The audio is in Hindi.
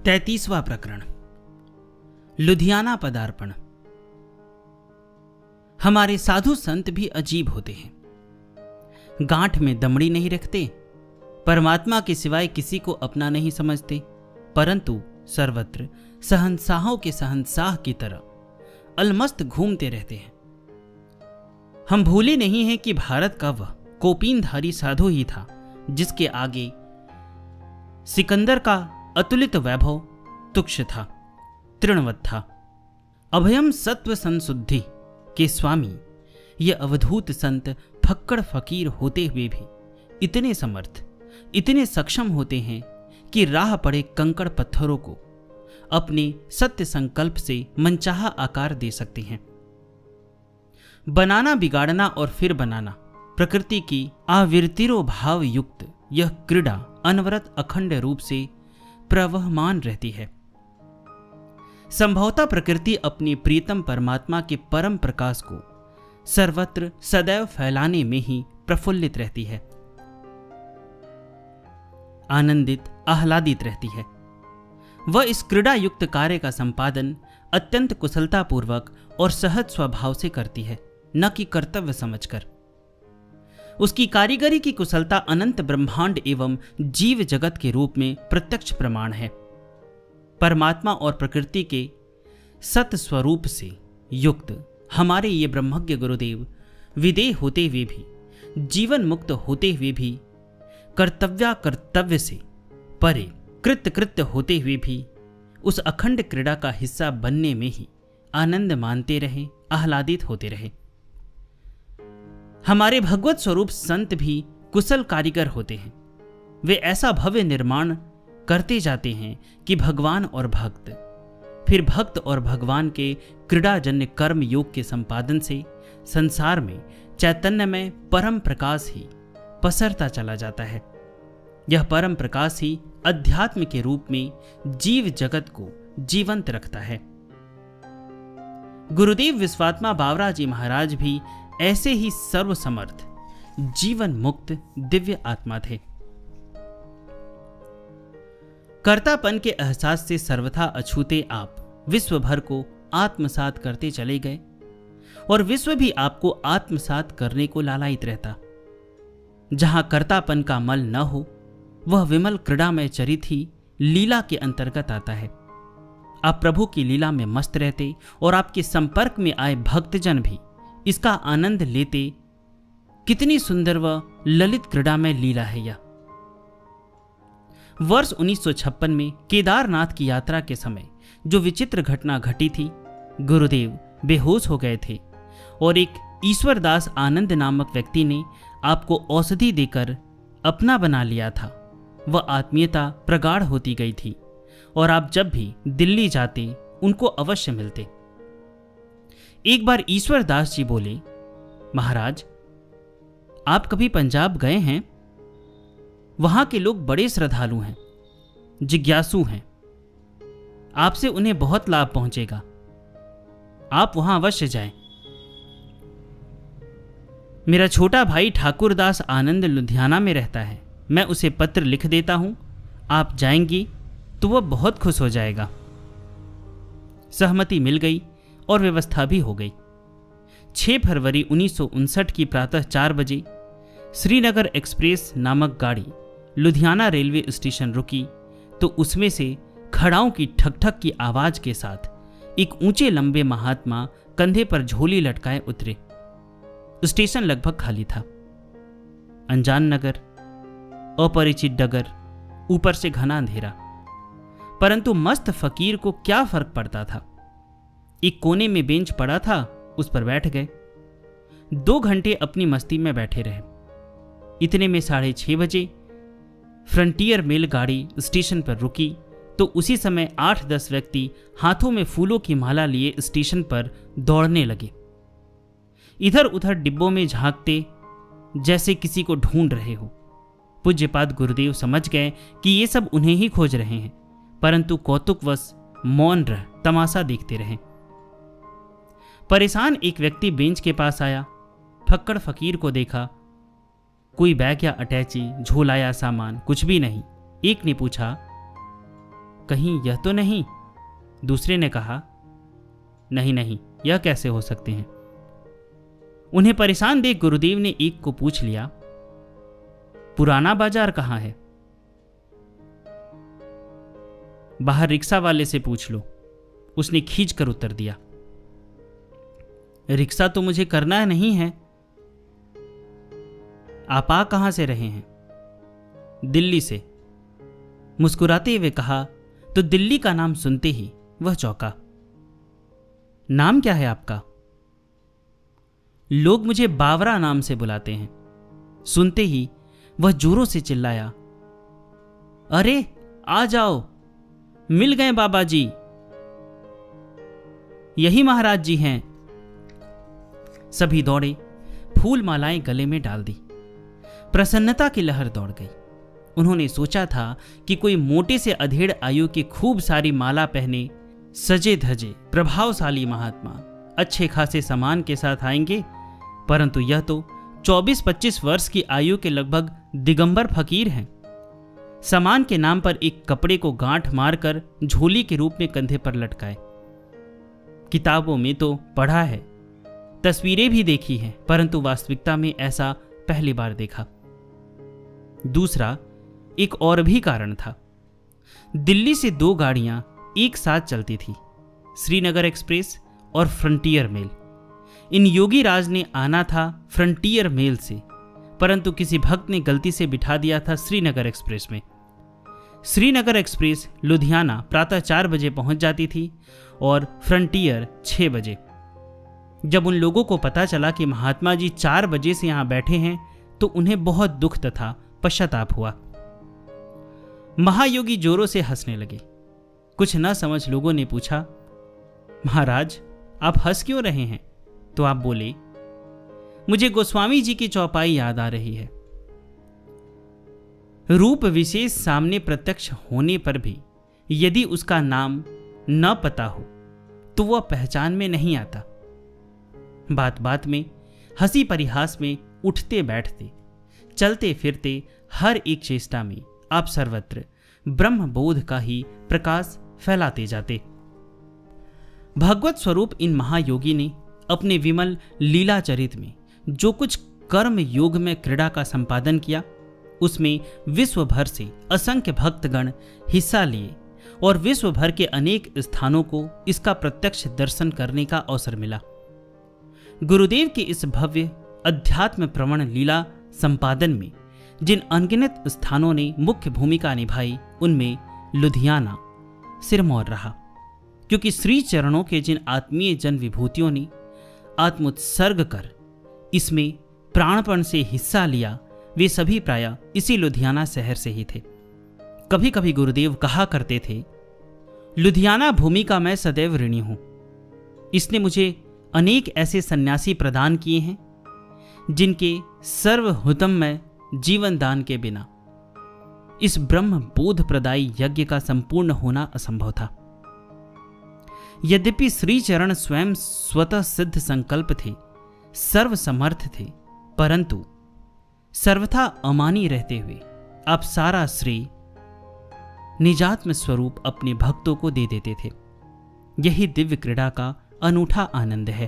33वां प्रकरण लुधियाना पदार्पण। हमारे साधु संत भी अजीब होते हैं। गांठ में दमड़ी नहीं रखते, परमात्मा के सिवाय किसी को अपना नहीं समझते, परंतु सर्वत्र सहंसाहों के सहंसाह की तरह अलमस्त घूमते रहते हैं। हम भूले नहीं हैं कि भारत का वह कोपीनधारी साधु ही था जिसके आगे सिकंदर का अतुलित वैभव तुक्ष था, तृणवत था। अभयम सत्व संशुद्धि के स्वामी ये अवधूत संत फक्कड़ फकीर होते हुए भी इतने समर्थ, इतने सक्षम होते हैं कि राह पड़े कंकड़ पत्थरों को अपने सत्य संकल्प से मनचाहा आकार दे सकते हैं। बनाना, बिगाड़ना और फिर बनाना, प्रकृति की आविर्तिरो भाव युक्त यह क्रीड़ा अनवरत अखंड रूप से प्रवहमान रहती है। संभवतः प्रकृति अपने प्रीतम परमात्मा के परम प्रकाश को सर्वत्र सदैव फैलाने में ही प्रफुल्लित रहती है, आनंदित आह्लादित रहती है। वह इस क्रीड़ा युक्त कार्य का संपादन अत्यंत कुशलतापूर्वक और सहज स्वभाव से करती है, न कि कर्तव्य समझकर। उसकी कारीगरी की कुशलता अनंत ब्रह्मांड एवं जीव जगत के रूप में प्रत्यक्ष प्रमाण है। परमात्मा और प्रकृति के सत स्वरूप से युक्त हमारे ये ब्रह्मज्ञ गुरुदेव विदेह होते हुए भी, जीवन मुक्त होते हुए भी, कर्तव्य से परे कृत्य होते हुए भी उस अखंड क्रीड़ा का हिस्सा बनने में ही आनंद मानते रहे, आह्लादित होते रहे। हमारे भगवत स्वरूप संत भी कुशल कारीगर होते हैं। वे ऐसा भव्य निर्माण करते जाते हैं कि भगवान और भक्त, फिर भक्त और भगवान के क्रीड़ाजन्य कर्म योग के संपादन से संसार में चैतन्य में परम प्रकाश ही पसरता चला जाता है। यह परम प्रकाश ही अध्यात्म के रूप में जीव जगत को जीवंत रखता है। गुरुदेव विश्वात्मा बावरा जी महाराज भी ऐसे ही सर्वसमर्थ, जीवन मुक्त दिव्य आत्मा थे। कर्तापन के एहसास से सर्वथा अछूते आप विश्व भर को आत्मसात करते चले गए और विश्व भी आपको आत्मसात करने को लालायित रहता। जहां कर्तापन का मल न हो वह विमल क्रीड़ा में चरित ही लीला के अंतर्गत आता है। आप प्रभु की लीला में मस्त रहते और आपके संपर्क में आए भक्तजन भी इसका आनंद लेते। कितनी सुंदर व ललित क्रीड़ा में लीला है यह। वर्ष 1956 में केदारनाथ की यात्रा के समय जो विचित्र घटना घटी थी, गुरुदेव बेहोश हो गए थे और एक ईश्वरदास आनंद नामक व्यक्ति ने आपको औषधि देकर अपना बना लिया था। वह आत्मीयता प्रगाढ़ होती गई थी और आप जब भी दिल्ली जाते उनको अवश्य मिलते। एक बार ईश्वरदास जी बोले, महाराज आप कभी पंजाब गए हैं? वहां के लोग बड़े श्रद्धालु हैं, जिज्ञासु हैं, आपसे उन्हें बहुत लाभ पहुंचेगा, आप वहां अवश्य जाएं। मेरा छोटा भाई ठाकुरदास आनंद लुधियाना में रहता है, मैं उसे पत्र लिख देता हूं, आप जाएंगी तो वह बहुत खुश हो जाएगा। सहमति मिल गई और व्यवस्था भी हो गई। 6 फरवरी 1959 की प्रातः 4 बजे श्रीनगर एक्सप्रेस नामक गाड़ी लुधियाना रेलवे स्टेशन रुकी तो उसमें से खड़ाओं की ठक-ठक की आवाज के साथ एक ऊंचे लंबे महात्मा कंधे पर झोली लटकाए उतरे। स्टेशन लगभग खाली था। अनजान नगर, अपरिचित डगर, ऊपर से घना अंधेरा, परंतु मस्त फकीर को क्या फर्क पड़ता था। एक कोने में बेंच पड़ा था, उस पर बैठ गए। 2 घंटे अपनी मस्ती में बैठे रहे। इतने में 6:30 बजे फ्रंटियर मेल गाड़ी स्टेशन पर रुकी तो उसी समय 8-10 व्यक्ति हाथों में फूलों की माला लिए स्टेशन पर दौड़ने लगे, इधर उधर डिब्बों में झांकते जैसे किसी को ढूंढ रहे हो। पूज्यपाद गुरुदेव समझ गए कि ये सब उन्हें ही खोज रहे हैं, परंतु कौतुकवश मौन रह तमाशा देखते रहे। परेशान एक व्यक्ति बेंच के पास आया, फक्कड़ फकीर को देखा। कोई बैग या अटैची, झोला या सामान कुछ भी नहीं। एक ने पूछा, कहीं यह तो नहीं? दूसरे ने कहा, नहीं नहीं, यह कैसे हो सकते हैं। उन्हें परेशान देख गुरुदेव ने एक को पूछ लिया, पुराना बाजार कहां है? बाहर रिक्शा वाले से पूछ लो, उसने खींच कर उत्तर दिया। रिक्शा तो मुझे करना नहीं है। आप आ कहां से रहे हैं? दिल्ली से। मुस्कुराते हुए कहा तो दिल्ली का नाम सुनते ही वह चौंका। नाम क्या है आपका? लोग मुझे बावरा नाम से बुलाते हैं। सुनते ही वह जोरों से चिल्लाया, अरे आ जाओ, मिल गए बाबा जी, यही महाराज जी हैं। सभी दौड़े, फूल मालाएं गले में डाल दी। प्रसन्नता की लहर दौड़ गई। उन्होंने सोचा था कि कोई मोटे से अधेड़ आयु के खूब सारी माला पहने, सजे धजे प्रभावशाली महात्मा अच्छे खासे सामान के साथ आएंगे, परंतु यह तो 24-25 वर्ष की आयु के लगभग दिगंबर फकीर हैं। सामान के नाम पर एक कपड़े को गांठ मारकर झोली के रूप में कंधे पर लटकाए। किताबों में तो पढ़ा है, तस्वीरें भी देखी हैं, परंतु वास्तविकता में ऐसा पहली बार देखा। दूसरा एक और भी कारण था। दिल्ली से 2 गाड़ियां एक साथ चलती थी, श्रीनगर एक्सप्रेस और फ्रंटियर मेल। इन योगी राज ने आना था फ्रंटियर मेल से, परंतु किसी भक्त ने गलती से बिठा दिया था श्रीनगर एक्सप्रेस में। श्रीनगर एक्सप्रेस लुधियाना प्रातः 4 बजे पहुंच जाती थी और फ्रंटियर 6 बजे। जब उन लोगों को पता चला कि महात्मा जी 4 बजे से यहां बैठे हैं तो उन्हें बहुत दुख तथा पश्चाताप हुआ। महायोगी जोरों से हंसने लगे। कुछ न समझ लोगों ने पूछा, महाराज आप हंस क्यों रहे हैं? तो आप बोले, मुझे गोस्वामी जी की चौपाई याद आ रही है। रूप विशेष सामने प्रत्यक्ष होने पर भी यदि उसका नाम न पता हो तो वह पहचान में नहीं आता। बात बात में, हंसी परिहास में, उठते बैठते, चलते फिरते, हर एक चेष्टा में आप सर्वत्र ब्रह्म बोध का ही प्रकाश फैलाते जाते। भगवत स्वरूप इन महायोगी ने अपने विमल लीला चरित में जो कुछ कर्म योग में क्रीड़ा का संपादन किया, उसमें विश्व भर से असंख्य भक्तगण हिस्सा लिए और विश्व भर के अनेक स्थानों को इसका प्रत्यक्ष दर्शन करने का अवसर मिला। गुरुदेव की इस भव्य अध्यात्म प्रवण लीला संपादन में जिन अनगिनत स्थानों ने मुख्य भूमिका निभाई, उनमें लुधियाना सिरमौर रहा, क्योंकि श्री चरणों के जिन आत्मीय जन विभूतियों ने आत्मोत्सर्ग कर इसमें प्राणपण से हिस्सा लिया, वे सभी प्रायः इसी लुधियाना शहर से ही थे। कभी कभी गुरुदेव कहा करते थे, लुधियाना भूमि का मैं सदैव ऋणी हूं। इसने मुझे अनेक ऐसे सन्यासी प्रदान किए हैं जिनके सर्वहुतम में जीवन दान के बिना इस ब्रह्म बोध प्रदायी यज्ञ का संपूर्ण होना असंभव था। यद्यपि श्री चरण स्वयं स्वतः सिद्ध संकल्प थे, सर्वसमर्थ थे, परंतु सर्वथा अमानी रहते हुए आप सारा श्रेय निजात्म स्वरूप अपने भक्तों को दे देते थे। यही दिव्य क्रीड़ा का अनूठा आनंद है।